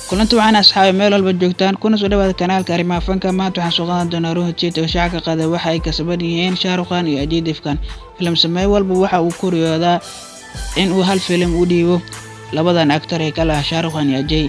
kulanti waxaan asxaabay meel walba joogtaan kuna soo dhawaada kanaalka arrimaha fanka. maanta waxaan soo qaadan doonaa Rohit Chete oo shaaca ka qaaday waxa ay kasban yihiin Shah Rukh Khan iyo Ajay Devgan. Filim sameey walba waxa uu ku riyoodaa in uu hal filim u dhiibo labadan actor ee kala Shah Rukh Khan iyo Ajay,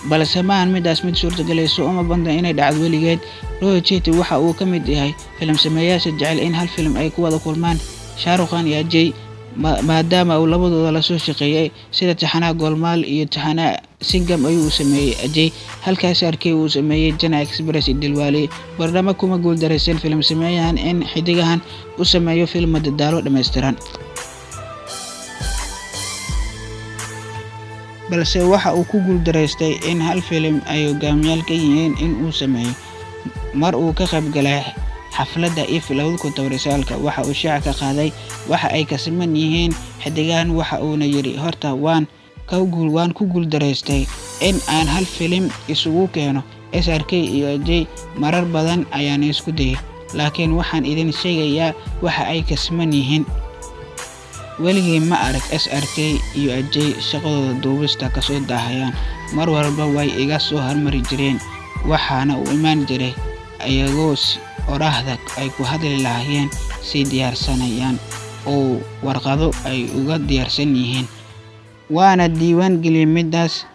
balse ma aan midaas mid suurtagelayso uma badna inay dhacdo weligeed. Rohit Chete waxa uu ka mid yahay filim sameeyaasha jecel in hal filim ay ku wada kulmaan Shah Rukh Khan iyo Ajay, maadaama uu labadooda la soo shaqeeyay sida taxanaha Golmaal iyo taxanaha Singham ayuu sameeyay Ajay, halkaas arkay uu sameeyay Chennai Express iyo Dilwale. Barnaamij kuma guul dareysan filim sameeyahan in xidigahan u sameeyo filim madadaalo dhameystiran, balse waxa uu ku guul dareystay in hal filim ay hogaamiyaal ka yihiin in uu sameeyo. mar uu ka qayb galay xafladda IF 2019 waxa uu shaaca ka qaaday waxa ay ka siman yihiin xidigahan, waxa uuna yiri horta waan ku guul dareystay in aan hal filim isugu keeno SRK iyo Ajay. marar badan ayaan isku dayay, laakiin waxaan idin sheegayaa waxa ay ka siman yihiin. weligay ma arag SRK iyo Ajay shaqadooda duubista ka soo daahayaan, mar walba way iga soo harmari jireen, waxaana u imaan jiray ayagoo oraahda ay ku hadli lahaayeen si diyaarsanayaan oo warqado ay uga diyaarsan yihiin, waana diiwaan geliyay midaas,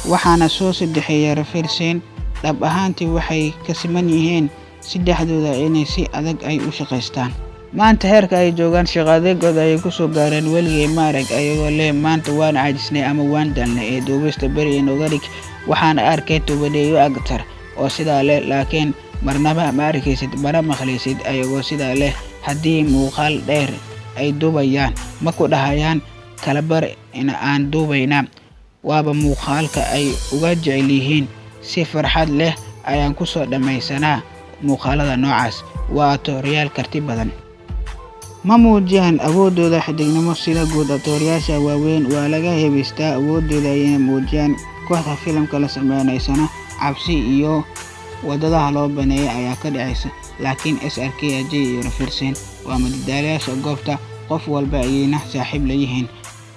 waxaana soo saddexeeyay referensin. dhab ahaantii waxay ka siman yihiin saddexdooda inay si adag ay u shaqeystaan. maanta heerka ay joogaan shaqadeegooda ay ku soo gaareen weligay ma arag ayagoo leh maanta waan caajisnay ama waan dalnay ee duubista beri inooga dhig. waxaana arkay tobaneeyo actor oo sidaa leh, laakiin marnaba ma arkaysid bara maqlaysid ayagoo sidaa leh. haddii muuqaal dheer ay duubayaan ma ku dhahayaan kala bar in aan duubayna, waaba muuqaalka ay uga jecel yihiin. si farxad leh ayaan ku soo dhameysanaa muuqaalada noocaas. waa actoriyaal karti badan, ma muujiyaan awoodooda xidignimo sida guud actoriyaasha waaweyn. waa laga heebaystaa awoodooda inay muujiyaan. kooxda filimka la sameynaysana cabsi iyo wadada loo baneeyay ayaa ka dhacaysa, laakiin SRK, Ajay iyo referensin waa madadaalayaasha goobta. qof walba ayayna saaxiib leeyihiin,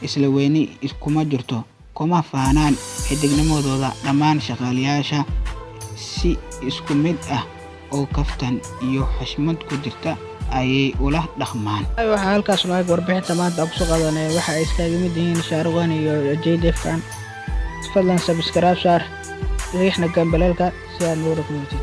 isla weyni iskuma jirto, kuma faanaan xidignimadooda. dhammaan shaqaalayaasha si isku mid ah oo kaftan iyo xushmad ku jirta ayay ula dhaqmaan. waxa halkaas laga warbixinta maanta ku soo qaadanay waxa ay iskaga mid yihiin Shah Rukh Khan iyo Ajay Devgan. fadlan subscribe saar riixna gambalelka si aad noo rogtid.